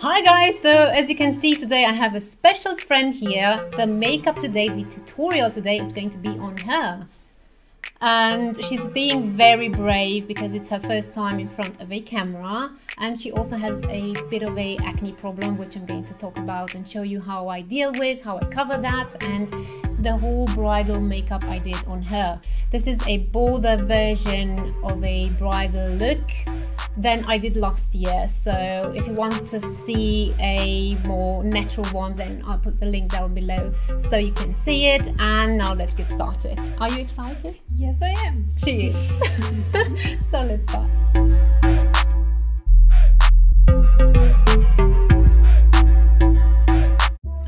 Hi guys, so as you can see today I have a special friend here. The makeup today, the tutorial today is going to be on her. And she's being very brave because it's her first time in front of a camera, and she also has a bit of a acne problem, which I'm going to talk about and show you how I deal with, how I cover that, and the whole bridal makeup I did on her. This is a bolder version of a bridal look than I did last year, so if you want to see a more natural one, then I'll put the link down below so you can see it. And now let's get started. Are you excited? Yes, I am. She is. So let's start.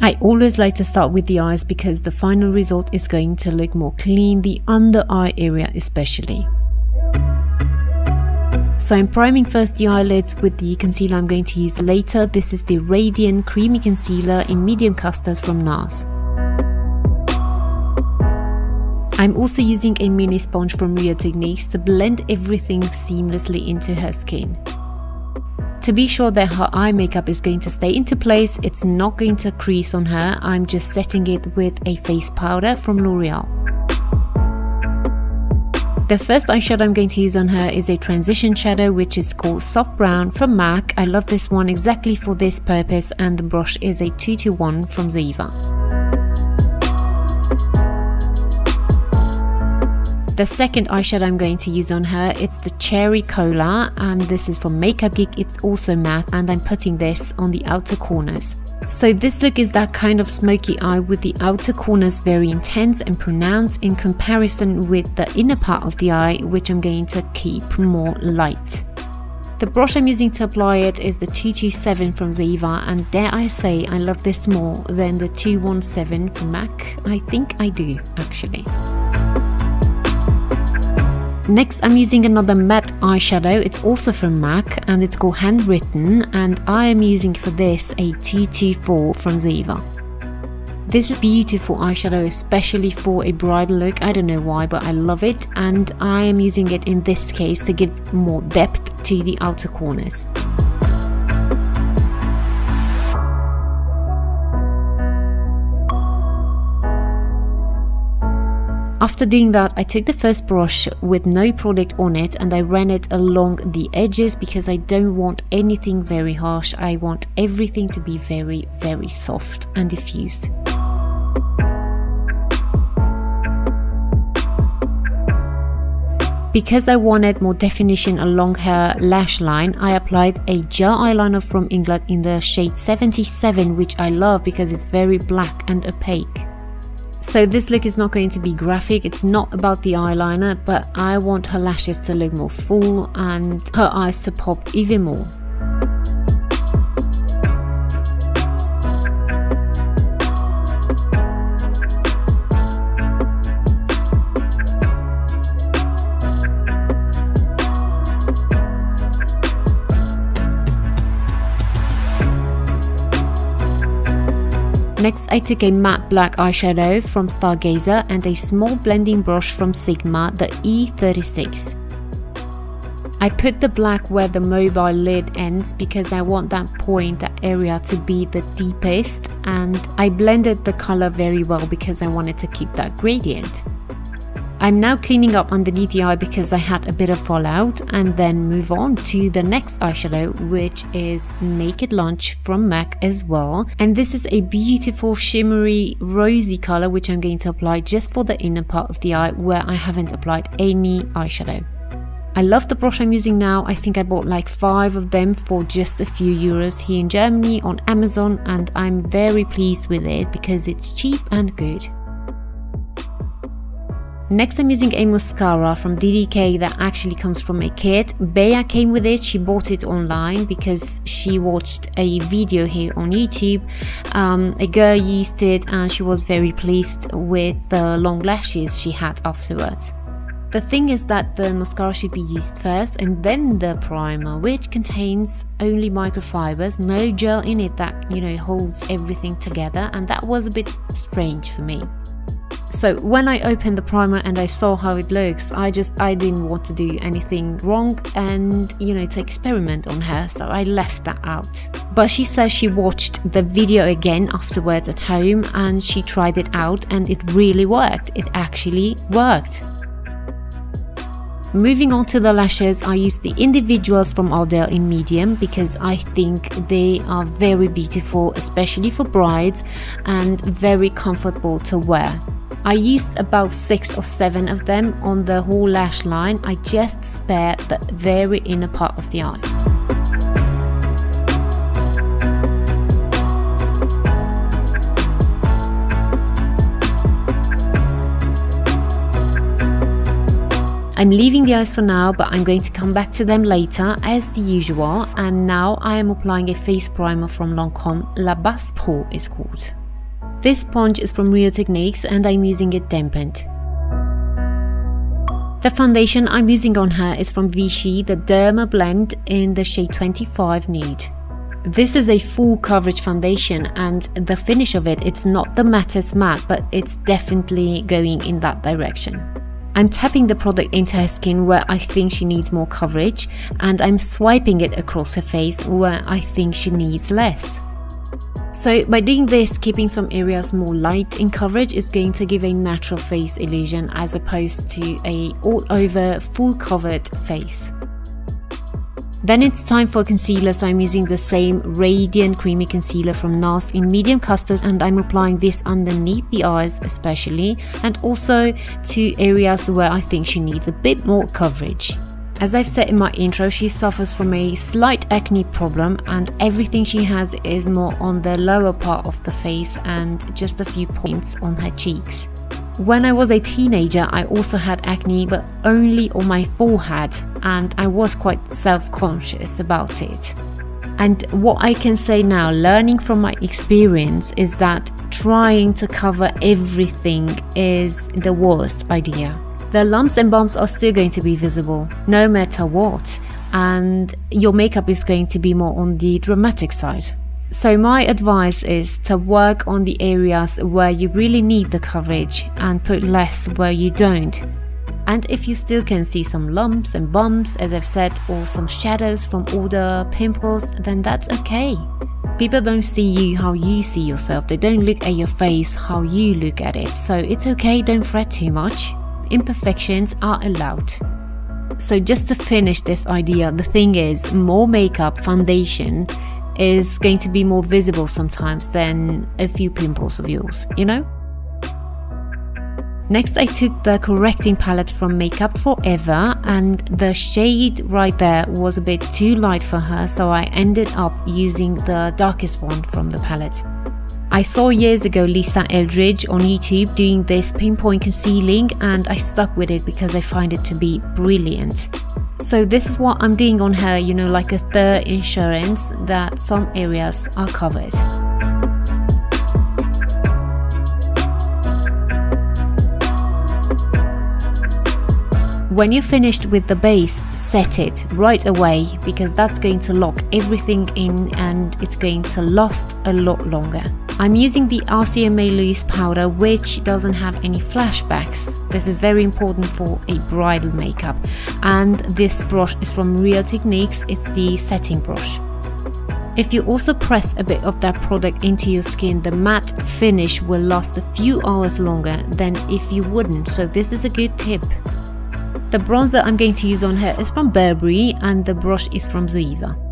I always like to start with the eyes because the final result is going to look more clean, the under eye area especially. So I'm priming first the eyelids with the concealer I'm going to use later. This is the Radiant Creamy Concealer in Medium Custard from NARS. I'm also using a mini sponge from Real Techniques to blend everything seamlessly into her skin. To be sure that her eye makeup is going to stay into place, it's not going to crease on her, I'm just setting it with a face powder from L'Oreal. The first eyeshadow I'm going to use on her is a transition shadow which is called Soft Brown from MAC. I love this one exactly for this purpose, and the brush is a 2-to-1 from Ziva. The second eyeshadow I'm going to use on her, it's the Cherry Cola, and this is from Makeup Geek. It's also matte, and I'm putting this on the outer corners. So this look is that kind of smoky eye with the outer corners very intense and pronounced in comparison with the inner part of the eye, which I'm going to keep more light. The brush I'm using to apply it is the 227 from Ziva, and dare I say I love this more than the 217 from MAC. I think I do actually. Next I'm using another matte eyeshadow, it's also from MAC and it's called Handwritten, and I am using for this a 224 from Ziva. This is beautiful eyeshadow, especially for a bridal look. I don't know why, but I love it, and I am using it in this case to give more depth to the outer corners. After doing that, I took the first brush with no product on it and I ran it along the edges because I don't want anything very harsh. I want everything to be very, very soft and diffused. Because I wanted more definition along her lash line, I applied a gel eyeliner from England in the shade 77, which I love because it's very black and opaque. So this look is not going to be graphic, it's not about the eyeliner, but I want her lashes to look more full and her eyes to pop even more. Next I took a matte black eyeshadow from Stargazer and a small blending brush from Sigma, the E36. I put the black where the mobile lid ends because I want that point, that area to be the deepest, and I blended the color very well because I wanted to keep that gradient. I'm now cleaning up underneath the eye because I had a bit of fallout, and then move on to the next eyeshadow, which is Naked Lunch from MAC as well. And this is a beautiful shimmery rosy color which I'm going to apply just for the inner part of the eye where I haven't applied any eyeshadow. I love the brush I'm using now. I think I bought like 5 of them for just a few euros here in Germany on Amazon, and I'm very pleased with it because it's cheap and good. Next I'm using a mascara from DDK that actually comes from a kit. Bea came with it, she bought it online because she watched a video here on YouTube. A girl used it and she was very pleased with the long lashes she had afterwards. The thing is that the mascara should be used first and then the primer, which contains only microfibers, no gel in it that, you know, holds everything together, and that was a bit strange for me. So when I opened the primer and I saw how it looks, I didn't want to do anything wrong and, you know, to experiment on her, so I left that out. But she says she watched the video again afterwards at home and she tried it out and it really worked. It actually worked. Moving on to the lashes, I used the individuals from Bridal in medium because I think they are very beautiful, especially for brides, and very comfortable to wear. I used about 6 or 7 of them on the whole lash line. I just spared the very inner part of the eye. I'm leaving the eyes for now, but I'm going to come back to them later as the usual. And now I am applying a face primer from Lancome, La Base Pro is called. This sponge is from Real Techniques and I'm using it dampened. The foundation I'm using on her is from Vichy, the Derma Blend in the shade 25 Nude. This is a full coverage foundation and the finish of it, it's not the mattest matte, but it's definitely going in that direction. I'm tapping the product into her skin where I think she needs more coverage, and I'm swiping it across her face where I think she needs less. So by doing this, keeping some areas more light in coverage is going to give a natural face illusion as opposed to a all over full covered face. Then it's time for concealer, so I'm using the same Radiant Creamy Concealer from NARS in medium custard, and I'm applying this underneath the eyes especially, and also to areas where I think she needs a bit more coverage. As I've said in my intro, she suffers from a slight acne problem and everything she has is more on the lower part of the face and just a few points on her cheeks. When I was a teenager, I also had acne, but only on my forehead, and I was quite self-conscious about it. And what I can say now, learning from my experience, is that trying to cover everything is the worst idea. The lumps and bumps are still going to be visible, no matter what, and your makeup is going to be more on the dramatic side. So my advice is to work on the areas where you really need the coverage and put less where you don't. And if you still can see some lumps and bumps, as I've said, or some shadows from all the pimples, then that's okay. People don't see you how you see yourself, they don't look at your face how you look at it, so it's okay, don't fret too much. Imperfections are allowed. So just to finish this idea, the thing is, more makeup, foundation, is going to be more visible sometimes than a few pimples of yours, you know? Next I took the correcting palette from Makeup Forever, and the shade right there was a bit too light for her, so I ended up using the darkest one from the palette. I saw years ago Lisa Eldridge on YouTube doing this pinpoint concealing and I stuck with it because I find it to be brilliant. So this is what I'm doing on her, you know, like a third insurance that some areas are covered. When you're finished with the base, set it right away because that's going to lock everything in and it's going to last a lot longer. I'm using the RCMA loose powder, which doesn't have any flashbacks. This is very important for a bridal makeup. And this brush is from Real Techniques, it's the setting brush. If you also press a bit of that product into your skin, the matte finish will last a few hours longer than if you wouldn't, so this is a good tip. The bronzer I'm going to use on her is from Burberry and the brush is from Zoeva.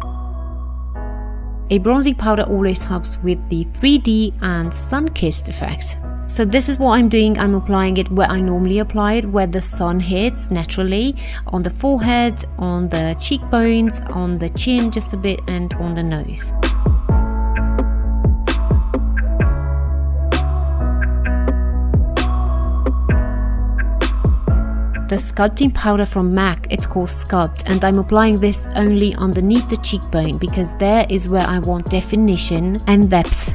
A bronzing powder always helps with the 3D and sun-kissed effect. So this is what I'm doing, I'm applying it where I normally apply it, where the sun hits naturally, on the forehead, on the cheekbones, on the chin just a bit and on the nose. The sculpting powder from MAC, it's called Sculpt, and I'm applying this only underneath the cheekbone because there is where I want definition and depth.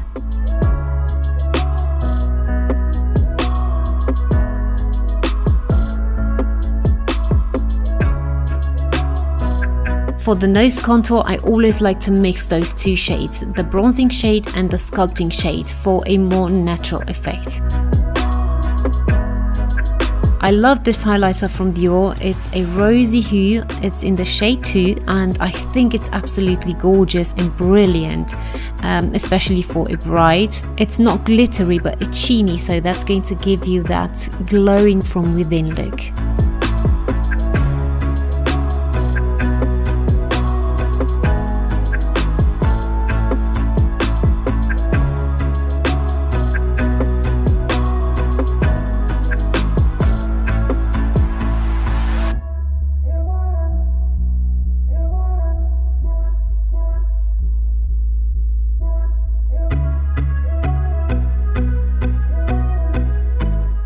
For the nose contour, I always like to mix those two shades, the bronzing shade and the sculpting shade, for a more natural effect. I love this highlighter from Dior. It's a rosy hue, it's in the shade 2, and I think it's absolutely gorgeous and brilliant, especially for a bride. It's not glittery, but it's sheeny, so that's going to give you that glowing from within look.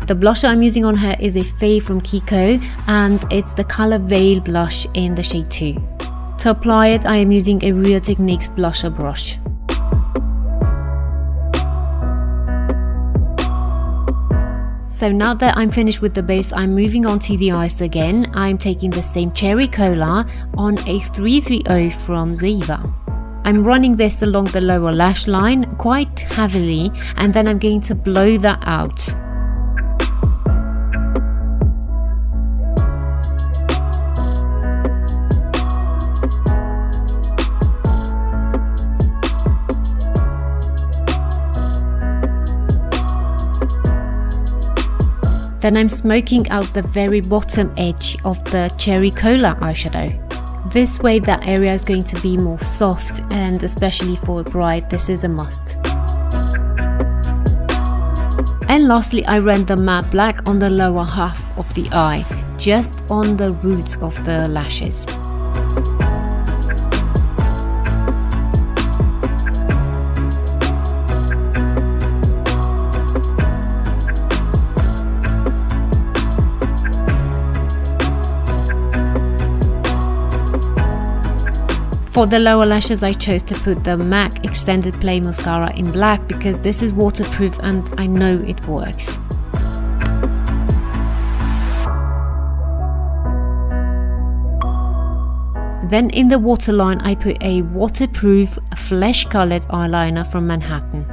The blusher I'm using on her is a fave from Kiko, and it's the color Veil blush in the shade 2. To apply it, I am using a Real Techniques blusher brush. So now that I'm finished with the base, I'm moving on to the eyes again. I'm taking the same Cherry Cola on a 330 from Ziva. I'm running this along the lower lash line quite heavily, and then I'm going to blow that out. Then I'm smoking out the very bottom edge of the Cherry Cola eyeshadow. This way that area is going to be more soft, and especially for a bride, this is a must. And lastly, I ran the matte black on the lower half of the eye, just on the roots of the lashes. For the lower lashes, I chose to put the MAC Extended Play Mascara in black because this is waterproof and I know it works. Then in the waterline, I put a waterproof flesh colored eyeliner from Manhattan.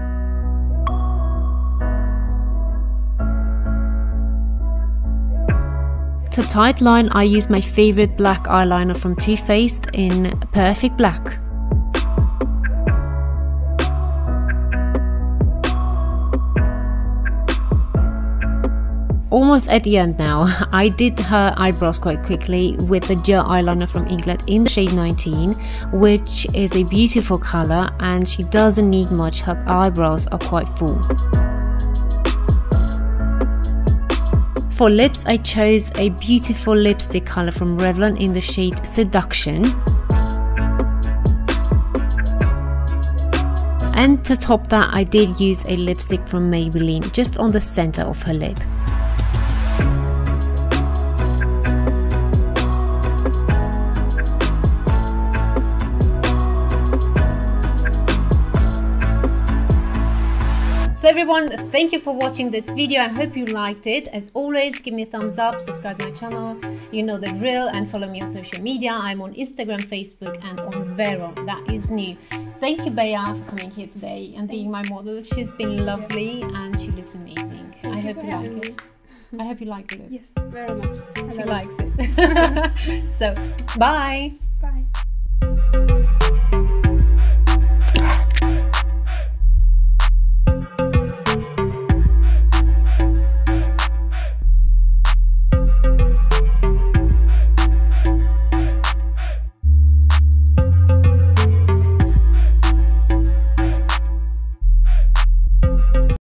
To tight line, I use my favorite black eyeliner from Too Faced in Perfect Black. Almost at the end now. I did her eyebrows quite quickly with the gel eyeliner from England in the shade 19, which is a beautiful color, and she doesn't need much. Her eyebrows are quite full. For lips, I chose a beautiful lipstick color from Revlon in the shade Seduction. And to top that, I did use a lipstick from Maybelline just on the center of her lip. So everyone, thank you for watching this video. I hope you liked it. As always, give me a thumbs up, subscribe to my channel, you know the drill, and follow me on social media. I'm on Instagram, Facebook, and on Vero. That is new. Thank you, Bea, for coming here today and being my model. She's been lovely and she looks amazing. I hope you like it. I hope you like it. Yes, very much. She likes it. So, bye.